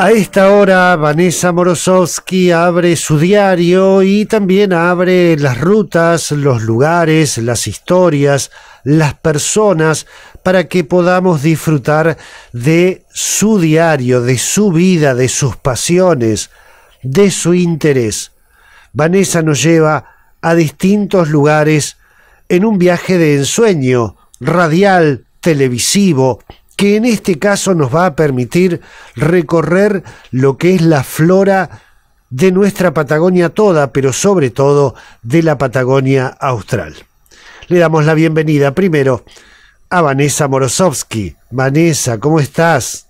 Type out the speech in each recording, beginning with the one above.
A esta hora, Vanessa Morosowski abre su diario y también abre las rutas, los lugares, las historias, las personas, para que podamos disfrutar de su diario, de su vida, de sus pasiones, de su interés. Vanessa nos lleva a distintos lugares en un viaje de ensueño, radial, televisivo, que en este caso nos va a permitir recorrer lo que es la flora de nuestra Patagonia toda, pero sobre todo de la Patagonia austral. Le damos la bienvenida primero a Vanessa Morosowski. Vanessa, ¿cómo estás?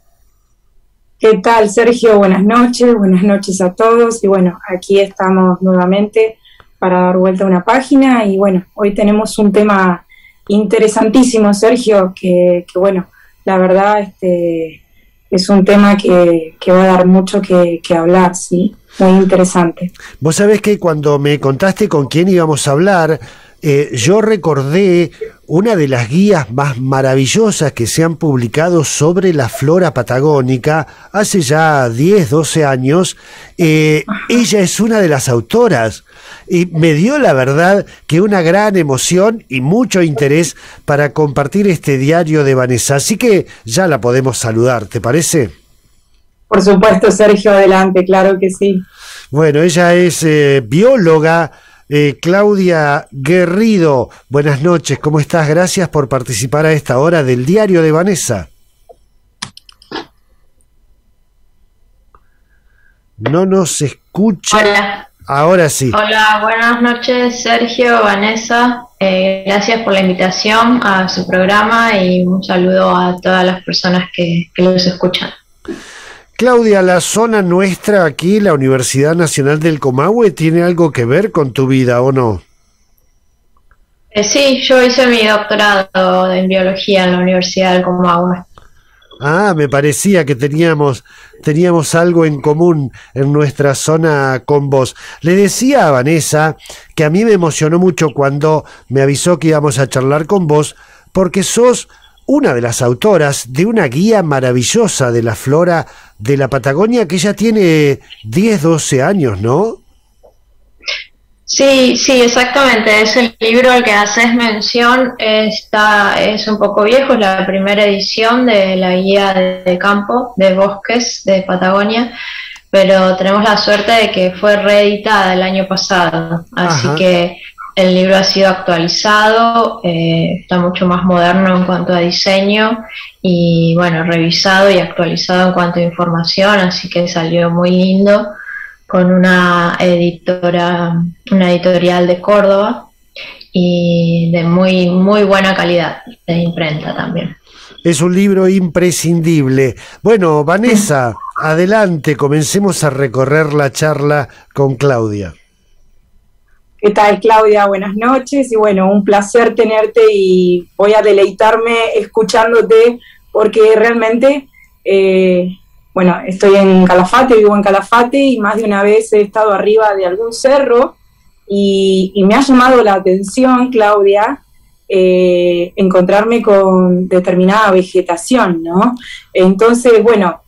¿Qué tal, Sergio? Buenas noches a todos. Y bueno, aquí estamos nuevamente para dar vuelta a una página. Y bueno, hoy tenemos un tema interesantísimo, Sergio, que bueno, la verdad es un tema que va a dar mucho que hablar, ¿sí? Muy interesante. Vos sabés que cuando me contaste con quién íbamos a hablar, yo recordé una de las guías más maravillosas que se han publicado sobre la flora patagónica hace ya 10, 12 años. Ella es una de las autoras y me dio la verdad que una gran emoción y mucho interés para compartir este diario de Vanessa. Así que ya la podemos saludar, ¿te parece? Por supuesto, Sergio, adelante, claro que sí. Bueno, ella es bióloga. Claudia Guerrido, buenas noches, ¿cómo estás? Gracias por participar a esta hora del diario de Vanessa. No nos escucha. Hola. Ahora sí. Hola, buenas noches, Sergio, Vanessa. Gracias por la invitación a su programa y un saludo a todas las personas que los escuchan. Claudia, la zona nuestra aquí, la Universidad Nacional del Comahue, ¿tiene algo que ver con tu vida o no? Sí, yo hice mi doctorado en biología en la Universidad del Comahue. Ah, me parecía que teníamos algo en común en nuestra zona con vos. Le decía a Vanessa que a mí me emocionó mucho cuando me avisó que íbamos a charlar con vos, porque sos una de las autoras de una guía maravillosa de la flora de la Patagonia que ya tiene 10, 12 años, ¿no? Sí, exactamente. Es el libro al que haces mención. Es un poco viejo, es la primera edición de la guía de campo de bosques de Patagonia, pero tenemos la suerte de que fue reeditada el año pasado, así Ajá. que el libro ha sido actualizado, está mucho más moderno en cuanto a diseño y bueno, revisado y actualizado en cuanto a información, así que salió muy lindo con una editorial de Córdoba y de muy buena calidad de imprenta también. Es un libro imprescindible. Bueno, Vanessa, adelante, comencemos a recorrer la charla con Claudia. ¿Qué tal, Claudia? Buenas noches y bueno, un placer tenerte y voy a deleitarme escuchándote porque realmente, bueno, estoy en Calafate, vivo en Calafate y más de una vez he estado arriba de algún cerro y me ha llamado la atención, Claudia, encontrarme con determinada vegetación, ¿no? Entonces, bueno,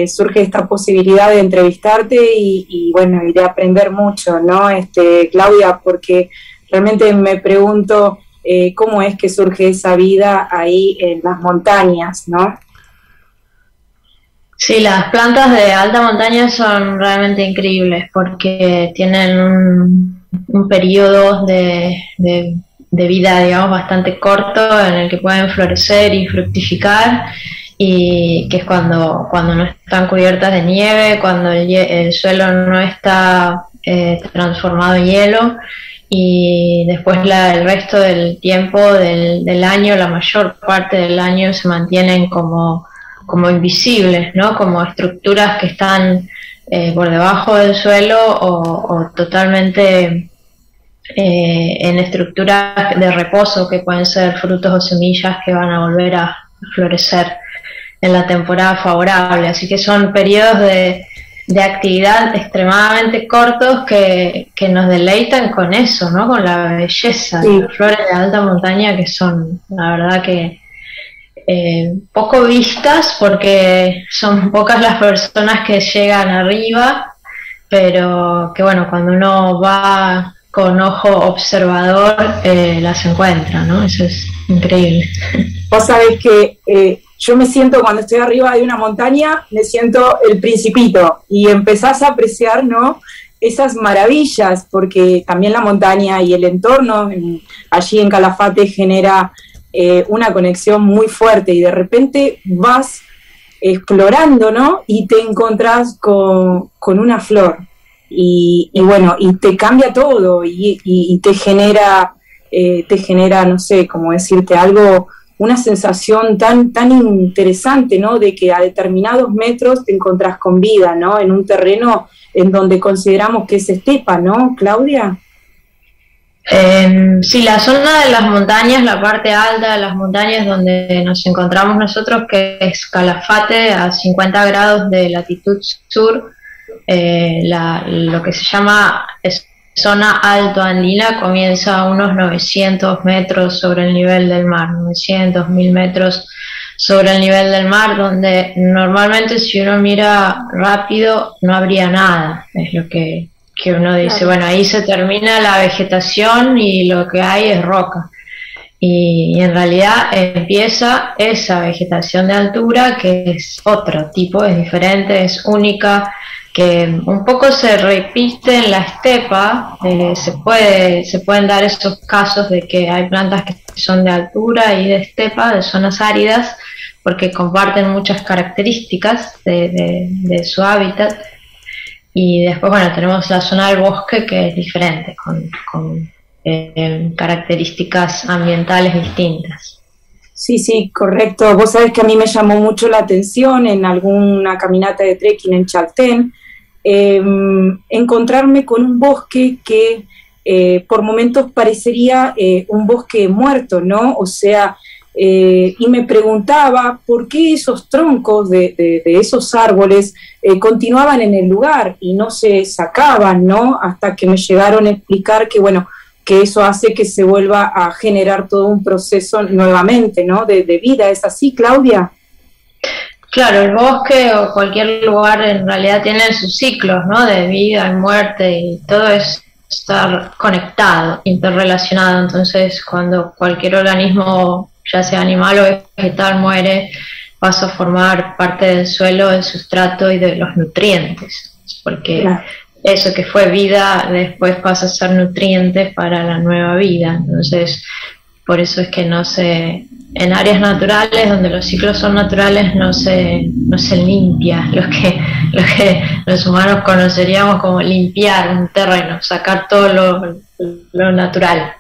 surge esta posibilidad de entrevistarte y bueno, y de aprender mucho, ¿no? Claudia, porque realmente me pregunto cómo es que surge esa vida ahí en las montañas, ¿no? Sí, las plantas de alta montaña son realmente increíbles porque tienen un periodo de vida, digamos, bastante corto en el que pueden florecer y fructificar, y que es cuando no están cubiertas de nieve, cuando el suelo no está transformado en hielo, y después el resto del tiempo del año, la mayor parte del año, se mantienen como invisibles, ¿no? Como estructuras que están por debajo del suelo o totalmente en estructuras de reposo, que pueden ser frutos o semillas que van a volver a florecer en la temporada favorable. Así que son periodos de actividad extremadamente cortos que nos deleitan con eso, ¿no? Con la belleza de las flores de alta montaña, que son, la verdad, que poco vistas porque son pocas las personas que llegan arriba, pero que bueno, cuando uno va con ojo observador las encuentra, ¿no? Eso es increíble. Vos sabés que yo me siento, cuando estoy arriba de una montaña, me siento el Principito y empezás a apreciar, ¿no?, esas maravillas, porque también la montaña y el entorno allí en Calafate genera una conexión muy fuerte, y de repente vas explorando, ¿no?, y te encontrás con una flor, y bueno, y te cambia todo, y te genera, no sé cómo decirte, algo, una sensación tan interesante, ¿no?, de que a determinados metros te encontrás con vida, ¿no?, en un terreno en donde consideramos que es estepa, ¿no, Claudia? Sí, la zona de las montañas, la parte alta de las montañas donde nos encontramos nosotros, que es Calafate, a 50 grados de latitud sur, lo que se llama zona alto andina, comienza a unos 900 metros sobre el nivel del mar, 900, 1000 metros sobre el nivel del mar, donde normalmente si uno mira rápido no habría nada, es lo que uno dice, claro. Bueno, ahí se termina la vegetación y lo que hay es roca, y en realidad empieza esa vegetación de altura que es otro tipo, es diferente, es única, que un poco se repite en la estepa. Se pueden dar esos casos de que hay plantas que son de altura y de estepa, de zonas áridas, porque comparten muchas características de su hábitat. Y después, bueno, tenemos la zona del bosque, que es diferente, con características ambientales distintas. Sí, correcto. Vos sabés que a mí me llamó mucho la atención en alguna caminata de trekking en Chaltén, encontrarme con un bosque que por momentos parecería un bosque muerto, ¿no? O sea, y me preguntaba por qué esos troncos de esos árboles continuaban en el lugar y no se sacaban, ¿no? Hasta que me llegaron a explicar que, bueno, que eso hace que se vuelva a generar todo un proceso nuevamente, ¿no?, de vida. ¿Es así, Claudia? Claro, el bosque o cualquier lugar en realidad tiene sus ciclos, ¿no?, de vida y muerte, y todo está conectado, interrelacionado. Entonces, cuando cualquier organismo, ya sea animal o vegetal, muere, pasa a formar parte del suelo, del sustrato y de los nutrientes, porque claro, eso que fue vida después pasa a ser nutrientes para la nueva vida. Entonces, por eso es que en áreas naturales donde los ciclos son naturales no se limpia lo que los humanos conoceríamos como limpiar un terreno, sacar todo lo natural,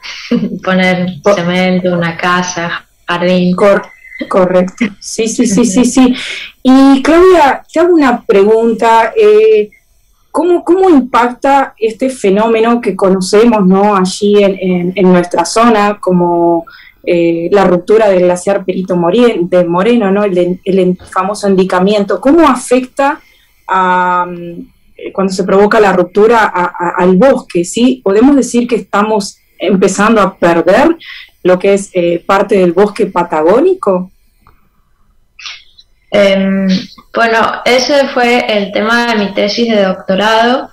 poner cemento, una casa, jardín. Correcto, sí. Y Claudia, te hago una pregunta. ¿Cómo impacta este fenómeno que conocemos, ¿no?, allí en nuestra zona, como la ruptura del glaciar Perito Moreno, ¿no?, el famoso endicamiento? ¿Cómo afecta cuando se provoca la ruptura al bosque? ¿Sí? ¿Podemos decir que estamos empezando a perder lo que es parte del bosque patagónico? Bueno, ese fue el tema de mi tesis de doctorado.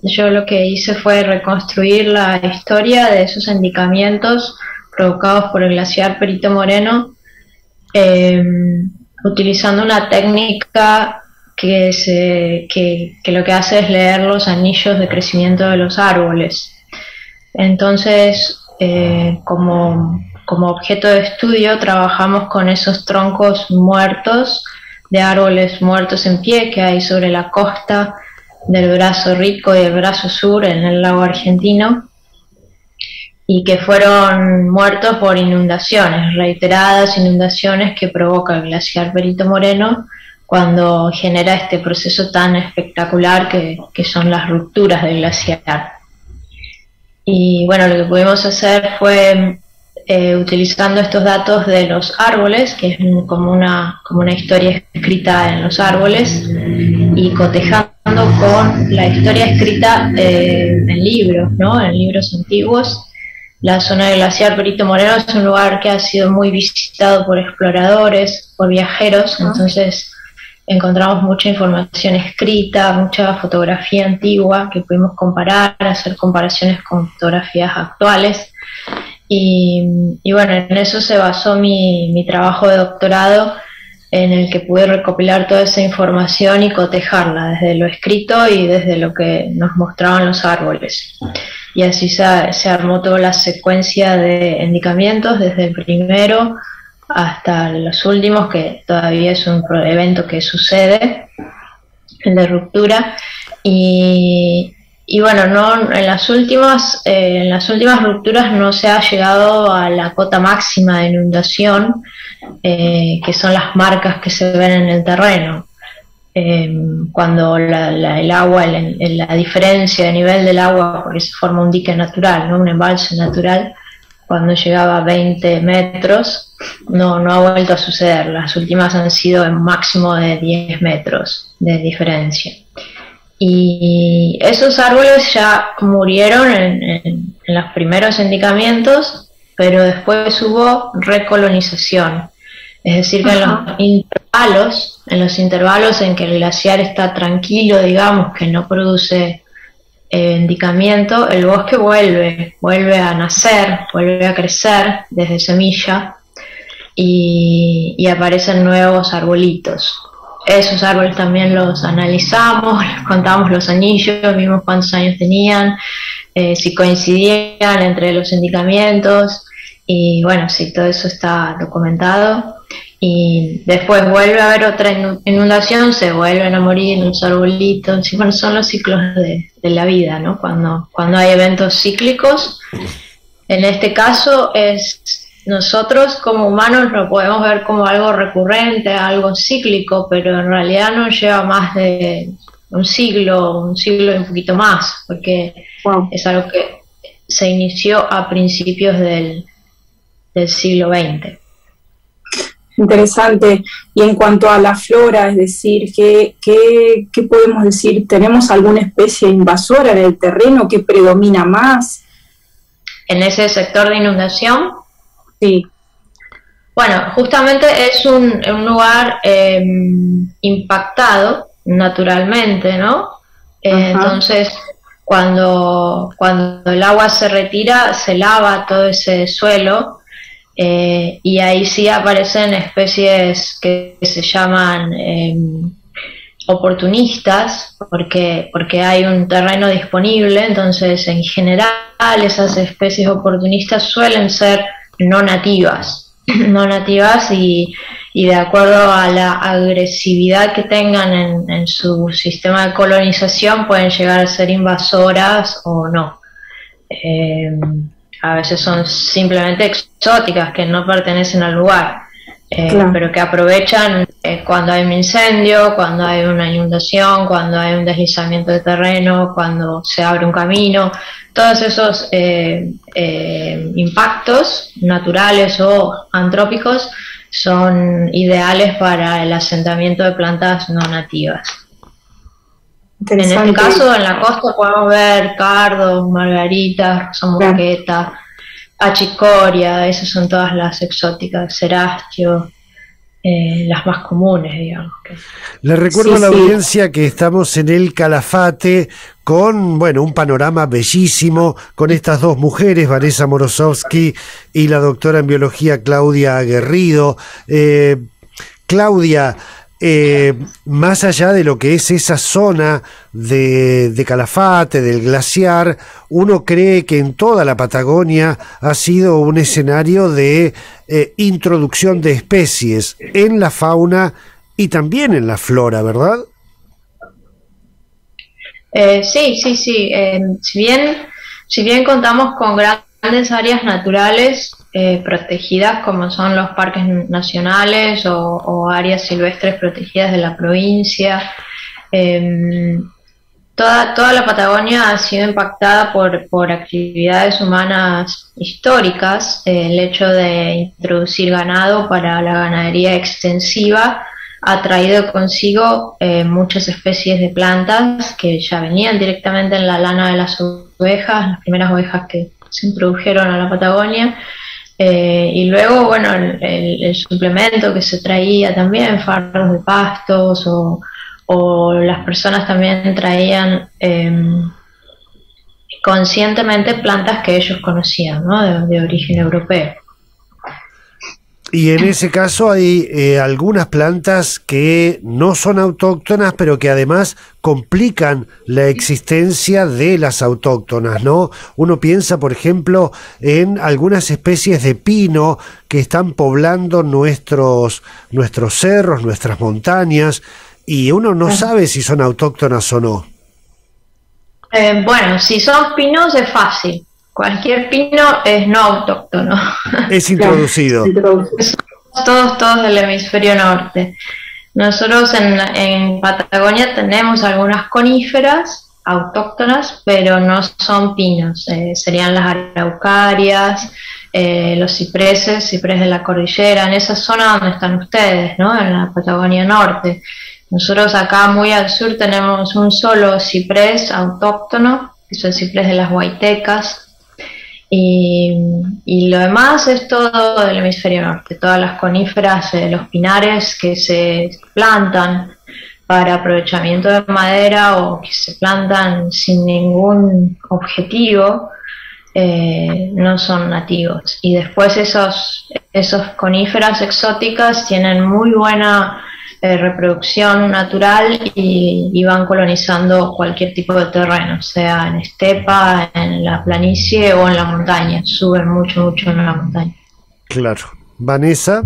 Yo lo que hice fue reconstruir la historia de esos endicamientos provocados por el glaciar Perito Moreno, utilizando una técnica que lo que hace es leer los anillos de crecimiento de los árboles. Entonces, como objeto de estudio trabajamos con esos troncos muertos de árboles muertos en pie que hay sobre la costa del brazo Rico y el brazo sur en el lago argentino, y que fueron muertos por inundaciones, reiteradas inundaciones que provoca el glaciar Perito Moreno cuando genera este proceso tan espectacular que son las rupturas del glaciar. Y bueno, lo que pudimos hacer fue utilizando estos datos de los árboles, que es como una historia escrita en los árboles, y cotejando con la historia escrita en libros, ¿no?, en libros antiguos, La zona del glaciar Perito Moreno es un lugar que ha sido muy visitado por exploradores, por viajeros, entonces encontramos mucha información escrita, mucha fotografía antigua que pudimos comparar, hacer comparaciones con fotografías actuales. Y bueno, en eso se basó mi trabajo de doctorado, en el que pude recopilar toda esa información y cotejarla desde lo escrito y desde lo que nos mostraban los árboles. Y así se armó toda la secuencia de endicamientos, desde el primero hasta los últimos, que todavía es un evento que sucede, el de ruptura. Y bueno, en las últimas rupturas no se ha llegado a la cota máxima de inundación, que son las marcas que se ven en el terreno. Cuando el agua, la diferencia de nivel del agua, porque se forma un dique natural, ¿no? Un embalse natural, cuando llegaba a 20 metros, no ha vuelto a suceder. Las últimas han sido en máximo de 10 metros de diferencia. Y esos árboles ya murieron en los primeros endicamientos, pero después hubo recolonización. Es decir, que en los intervalos en que el glaciar está tranquilo, digamos, que no produce endicamiento, el bosque vuelve a nacer, vuelve a crecer desde semilla y aparecen nuevos arbolitos. Esos árboles también los analizamos, les contamos los anillos, vimos cuántos años tenían, si coincidían entre los endicamientos, y bueno, sí, todo eso está documentado. Y después vuelve a haber otra inundación, se vuelven a morir los arbolitos. Bueno, son los ciclos de la vida, ¿no? Cuando hay eventos cíclicos, en este caso nosotros como humanos lo podemos ver como algo recurrente, algo cíclico, pero en realidad nos lleva más de un siglo y un poquito más, porque es algo que se inició a principios del siglo XX. Interesante. Y en cuanto a la flora, es decir, ¿qué podemos decir? ¿Tenemos alguna especie invasora en el terreno que predomina más? ¿En ese sector de inundación? Sí. Bueno, justamente es un lugar impactado naturalmente, ¿no? Entonces, cuando el agua se retira, se lava todo ese suelo. Y ahí sí aparecen especies que se llaman oportunistas, porque hay un terreno disponible. Entonces, en general, esas especies oportunistas suelen ser no nativas y de acuerdo a la agresividad que tengan en su sistema de colonización, pueden llegar a ser invasoras o no. A veces son simplemente exóticas, que no pertenecen al lugar, claro, pero que aprovechan cuando hay un incendio, cuando hay una inundación, cuando hay un deslizamiento de terreno, cuando se abre un camino. Todos esos impactos naturales o antrópicos son ideales para el asentamiento de plantas no nativas. En este caso, en la costa podemos ver cardos, margaritas, rosa mosqueta, achicoria, esas son todas las exóticas, cerastio, las más comunes, digamos. Le recuerdo a la audiencia que estamos en el Calafate con, bueno, un panorama bellísimo, con estas dos mujeres, Vanessa Morosowski y la doctora en biología Claudia Aguerrido. Claudia, más allá de lo que es esa zona de Calafate, del glaciar, uno cree que en toda la Patagonia ha sido un escenario de introducción de especies en la fauna y también en la flora, ¿verdad? Sí. Si bien contamos con grandes áreas naturales protegidas, como son los parques nacionales o áreas silvestres protegidas de la provincia, toda la Patagonia ha sido impactada por actividades humanas históricas. El hecho de introducir ganado para la ganadería extensiva ha traído consigo muchas especies de plantas que ya venían directamente en la lana de las ovejas, las primeras ovejas que se introdujeron a la Patagonia. Y luego, bueno, el suplemento que se traía también, fardos de pastos, o las personas también traían conscientemente plantas que ellos conocían, ¿no? De origen europeo. Y en ese caso hay algunas plantas que no son autóctonas, pero que además complican la existencia de las autóctonas, ¿no? Uno piensa, por ejemplo, en algunas especies de pino que están poblando nuestros cerros, nuestras montañas, y uno no sabe si son autóctonas o no. Bueno, si son pinos es fácil. Cualquier pino es no autóctono. Es introducido. Todos del hemisferio norte. Nosotros en Patagonia tenemos algunas coníferas autóctonas, pero no son pinos. Serían las araucarias, los cipreses de la cordillera, en esa zona donde están ustedes, ¿no? En la Patagonia Norte. Nosotros acá muy al sur tenemos un solo ciprés autóctono, que es el ciprés de las Huaytecas. Y lo demás es todo del hemisferio norte, todas las coníferas, los pinares que se plantan para aprovechamiento de madera o que se plantan sin ningún objetivo, no son nativos. Y después esos coníferas exóticas tienen muy buena reproducción natural y van colonizando cualquier tipo de terreno, sea en estepa, en la planicie o en la montaña. Suben mucho en la montaña. Claro. Vanessa.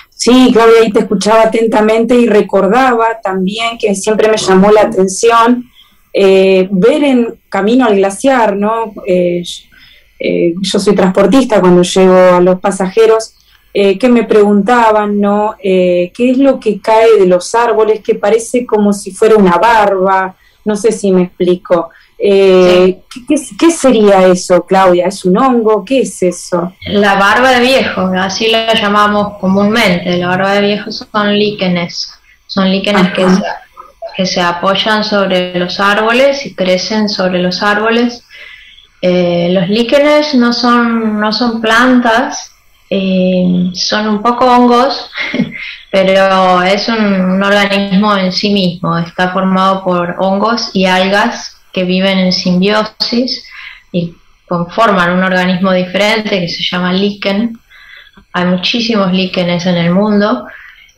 Sí, Claudia, ahí te escuchaba atentamente y recordaba también que siempre me llamó la atención ver en camino al glaciar, ¿no? Yo soy transportista, cuando llevo a los pasajeros, que me preguntaban, ¿no? ¿Qué es lo que cae de los árboles? Que parece como si fuera una barba, no sé si me explico. Sí. ¿Qué sería eso, Claudia? ¿Es un hongo? ¿Qué es eso? La barba de viejo, así la llamamos comúnmente. La barba de viejo son líquenes. Son líquenes que se apoyan sobre los árboles y crecen sobre los árboles. Los líquenes no son plantas, son un poco hongos, pero es un organismo en sí mismo. Está formado por hongos y algas que viven en simbiosis y conforman un organismo diferente que se llama líquen. Hay muchísimos líquenes en el mundo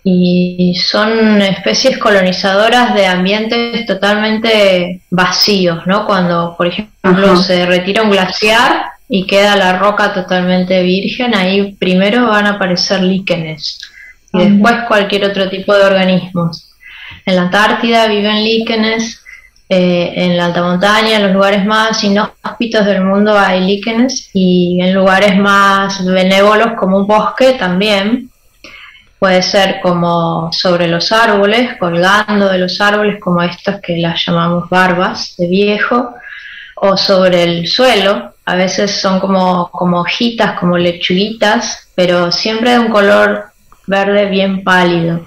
y son especies colonizadoras de ambientes totalmente vacíos, ¿no? Cuando, por ejemplo, se retira un glaciar y queda la roca totalmente virgen, ahí primero van a aparecer líquenes y después cualquier otro tipo de organismos. En la Antártida viven líquenes, en la alta montaña, en los lugares más inhóspitos del mundo hay líquenes, y en lugares más benévolos como un bosque también. Puede ser como sobre los árboles, colgando de los árboles, como estas que las llamamos barbas de viejo, o sobre el suelo. A veces son como hojitas, como lechuguitas, pero siempre de un color verde bien pálido.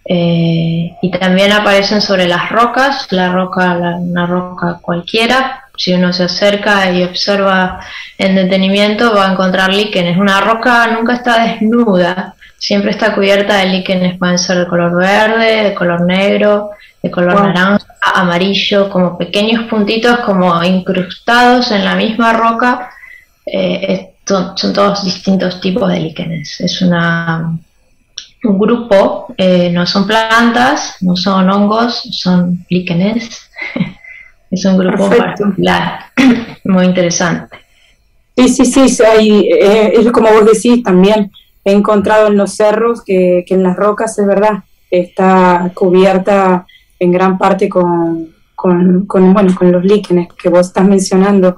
Y también aparecen sobre las rocas, una roca cualquiera. Si uno se acerca y observa en detenimiento va a encontrar líquenes. Una roca nunca está desnuda, siempre está cubierta de líquenes. Pueden ser de color verde, de color negro, de color naranja, amarillo, como pequeños puntitos como incrustados en la misma roca. Son todos distintos tipos de líquenes. Es un grupo, no son plantas, no son hongos, son líquenes. Es un grupo particular, muy interesante. Sí, es como vos decís también. He encontrado en los cerros que en las rocas, es verdad, está cubierta en gran parte con los líquenes que vos estás mencionando.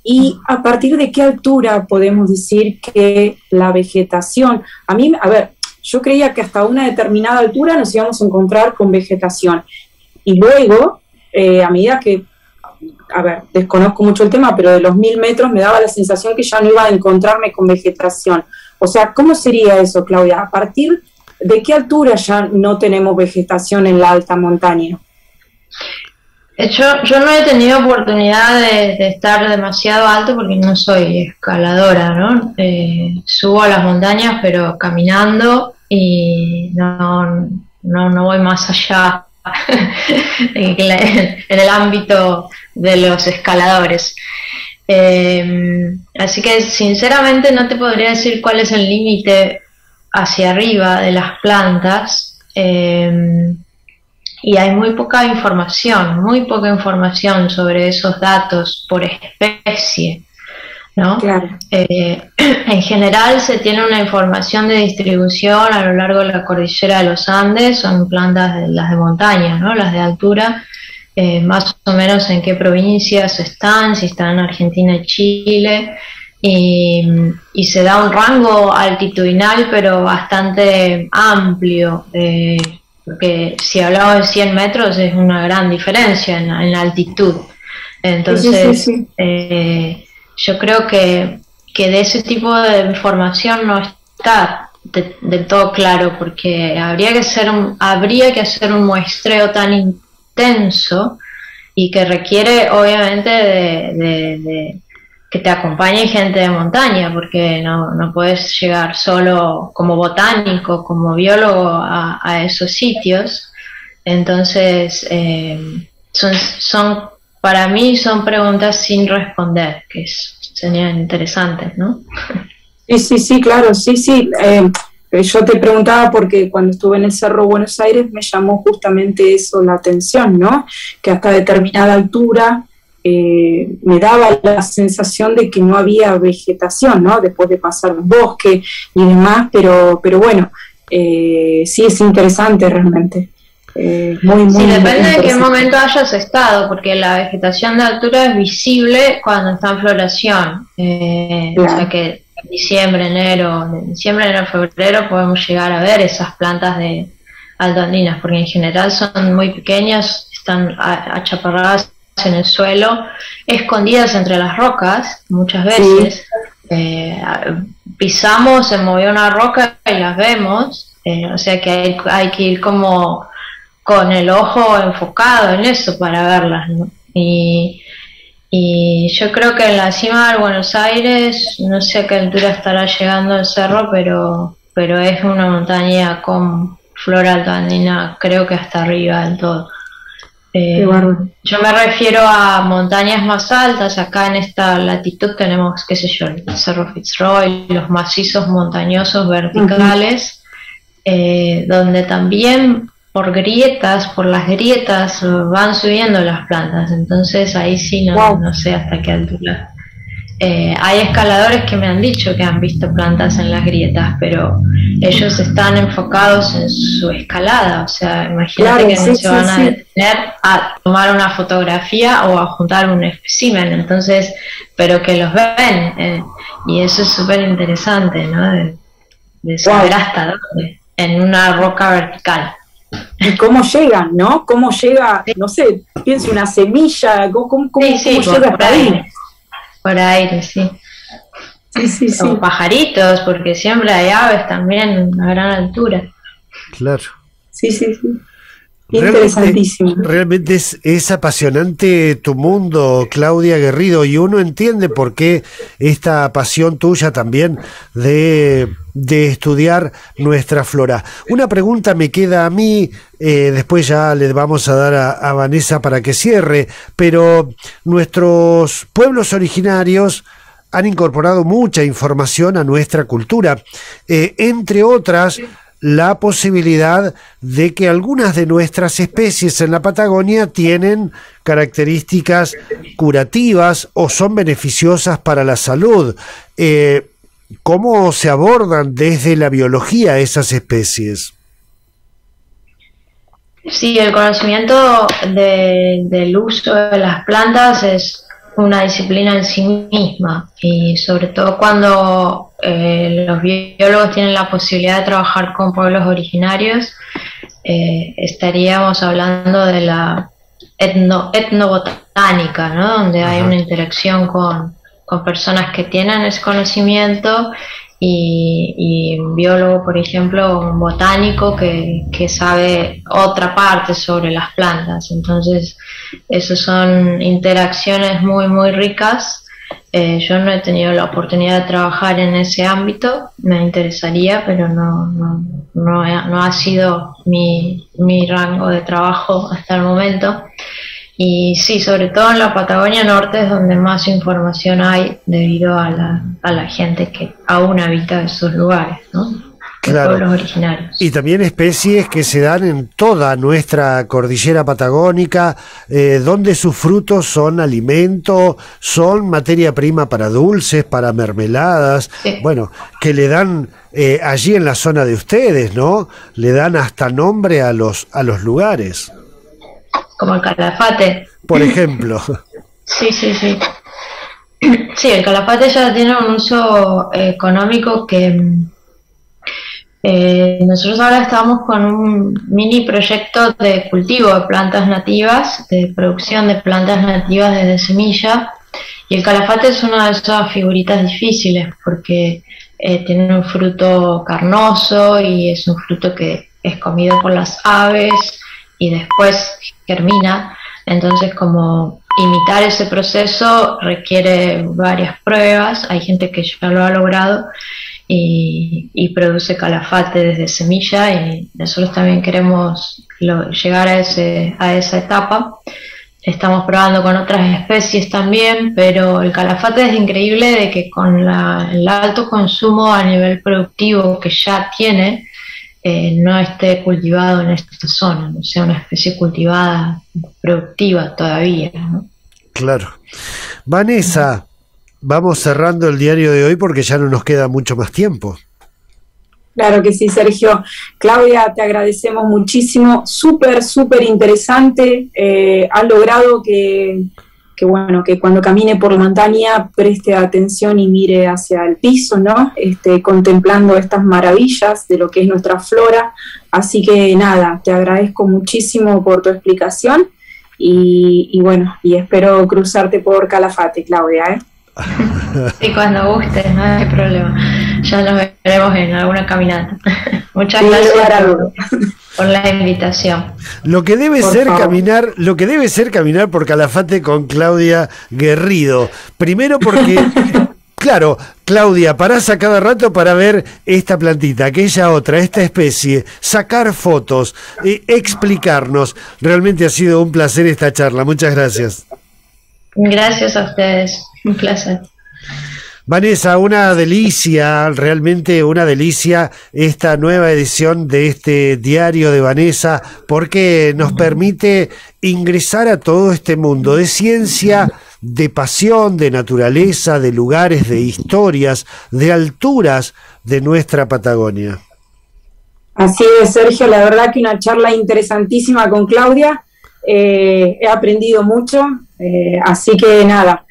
¿Y a partir de qué altura podemos decir que la vegetación? Yo creía que hasta una determinada altura nos íbamos a encontrar con vegetación. Y luego, a medida que, desconozco mucho el tema, pero de los 1000 metros me daba la sensación que ya no iba a encontrarme con vegetación. O sea, ¿cómo sería eso, Claudia? ¿A partir de qué altura ya no tenemos vegetación en la alta montaña? Yo no he tenido oportunidad de estar demasiado alto porque no soy escaladora, ¿no? Subo a las montañas pero caminando y no voy más allá en el ámbito de los escaladores. Así que sinceramente no te podría decir cuál es el límite hacia arriba de las plantas. Y hay muy poca información sobre esos datos por especie, ¿no? Claro. En general se tiene una información de distribución a lo largo de la cordillera de los Andes, son plantas las de montaña, ¿no? Las de altura, más o menos en qué provincias están, si están en Argentina y Chile, y se da un rango altitudinal pero bastante amplio, porque si hablamos de 100 metros es una gran diferencia en altitud. Entonces, sí. Yo creo que de ese tipo de información no está del todo claro, porque habría que hacer un muestreo tan intenso y que requiere obviamente de que te acompañe gente de montaña, porque no puedes llegar solo como botánico, como biólogo a esos sitios. Entonces, para mí son preguntas sin responder, que serían interesantes, ¿no? Sí, claro, sí. Yo te preguntaba porque cuando estuve en el Cerro Buenos Aires me llamó justamente eso la atención, ¿no? Que hasta determinada altura me daba la sensación de que no había vegetación, ¿no? Después de pasar un bosque y demás, pero bueno, sí es interesante realmente. Muy sí, depende de qué momento hayas estado, porque la vegetación de altura es visible cuando está en floración. Claro. O sea que en diciembre, enero, febrero podemos llegar a ver esas plantas de altoandinas, porque en general son muy pequeñas, están achaparradas en el suelo, escondidas entre las rocas muchas veces. Sí. Pisamos, se movió una roca y las vemos, o sea que hay que ir como con el ojo enfocado en eso para verlas, ¿no? Y yo creo que en la cima de Buenos Aires, no sé a qué altura estará llegando el cerro, pero es una montaña con flora altoandina, creo que hasta arriba del todo. Yo me refiero a montañas más altas. Acá en esta latitud tenemos, qué sé yo, el Cerro Fitzroy, los macizos montañosos verticales, donde también por las grietas van subiendo las plantas. Entonces ahí sí no sé hasta qué altura. Hay escaladores que me han dicho que han visto plantas en las grietas, pero ellos están enfocados en su escalada. O sea, imagínate que no se van a detener a tomar una fotografía o a juntar un espécimen, entonces, pero que los ven, y eso es súper interesante, ¿no? De saber hasta dónde, en una roca vertical. ¿Y cómo llegan, no? ¿Cómo llega, no sé, pienso una semilla, cómo llega hasta ahí? Por aire, sí. Sí. O pajaritos, porque siempre hay aves también a gran altura. Claro. Sí. Interesantísimo. Realmente es apasionante tu mundo, Claudia Guerrido, y uno entiende por qué esta pasión tuya también de estudiar nuestra flora. Una pregunta me queda a mí, después ya le vamos a dar a Vanessa para que cierre, pero nuestros pueblos originarios han incorporado mucha información a nuestra cultura, entre otras la posibilidad de que algunas de nuestras especies en la Patagonia tienen características curativas o son beneficiosas para la salud. ¿Cómo se abordan desde la biología esas especies? Sí, el conocimiento del uso de las plantas es una disciplina en sí misma, y sobre todo cuando los biólogos tienen la posibilidad de trabajar con pueblos originarios, estaríamos hablando de la etnobotánica, ¿no? Donde hay una interacción con personas que tienen ese conocimiento y un biólogo, por ejemplo, un botánico que sabe otra parte sobre las plantas. Entonces, esas son interacciones muy, muy ricas. Yo no he tenido la oportunidad de trabajar en ese ámbito, me interesaría, pero no ha sido mi rango de trabajo hasta el momento. Y sí, sobre todo en la Patagonia Norte es donde más información hay debido a la gente que aún habita esos lugares, ¿no? Claro. Pueblos originarios. Y también especies que se dan en toda nuestra cordillera patagónica, donde sus frutos son alimento, son materia prima para dulces, para mermeladas, Sí. bueno, que le dan allí en la zona de ustedes, ¿no? Le dan hasta nombre a los lugares. Como el calafate. Por ejemplo. Sí, sí, sí. Sí, el calafate ya tiene un uso económico que nosotros ahora estamos con un mini proyecto de cultivo de plantas nativas, de producción de plantas nativas desde semilla, y el calafate es una de esas figuritas difíciles porque tiene un fruto carnoso y es un fruto que es comido por las aves y después germina. Entonces, como imitar ese proceso requiere varias pruebas. Hay gente que ya lo ha logrado y produce calafate desde semilla, y nosotros también queremos llegar a esa etapa. Estamos probando con otras especies también, pero el calafate es increíble de que con el alto consumo a nivel productivo que ya tiene, no esté cultivado en esta zona, no sea una especie cultivada productiva todavía, ¿no? Claro. Vanessa, vamos cerrando el diario de hoy porque ya no nos queda mucho más tiempo. Claro que sí, Sergio. Claudia, te agradecemos muchísimo. Súper, súper interesante. Has logrado que cuando camine por la montaña preste atención y mire hacia el piso, ¿no? Contemplando estas maravillas de lo que es nuestra flora. Así que nada, te agradezco muchísimo por tu explicación y espero cruzarte por Calafate, Claudia, ¿eh? Sí, cuando gustes, no hay problema. Ya nos veremos en alguna caminata. Muchas gracias por la invitación. Lo que debe ser caminar por Calafate con Claudia Guerrido. Primero porque, claro, Claudia, parás a cada rato para ver esta plantita, aquella otra, esta especie, sacar fotos, explicarnos. Realmente ha sido un placer esta charla. Muchas gracias. Gracias a ustedes. Un placer. Vanessa, una delicia, realmente una delicia esta nueva edición de este diario de Vanessa, porque nos permite ingresar a todo este mundo de ciencia, de pasión, de naturaleza, de lugares, de historias, de alturas de nuestra Patagonia. Así es, Sergio, la verdad que una charla interesantísima con Claudia. He aprendido mucho, así que nada.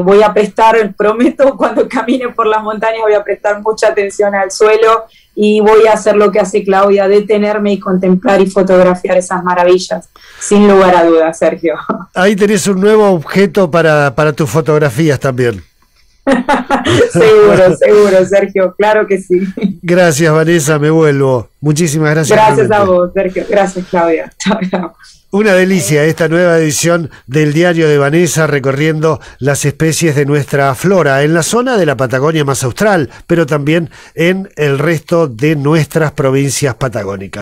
Voy a prestar, prometo, cuando camine por las montañas voy a prestar mucha atención al suelo y voy a hacer lo que hace Claudia, detenerme y contemplar y fotografiar esas maravillas, sin lugar a dudas, Sergio. Ahí tenés un nuevo objeto para tus fotografías también. Seguro, Sergio, claro que sí. Gracias, Vanessa, me vuelvo. Muchísimas gracias. Gracias a vos, Sergio. Gracias, Claudia. Chao, chao. Una delicia esta nueva edición del diario de Vanessa, recorriendo las especies de nuestra flora en la zona de la Patagonia más austral, pero también en el resto de nuestras provincias patagónicas.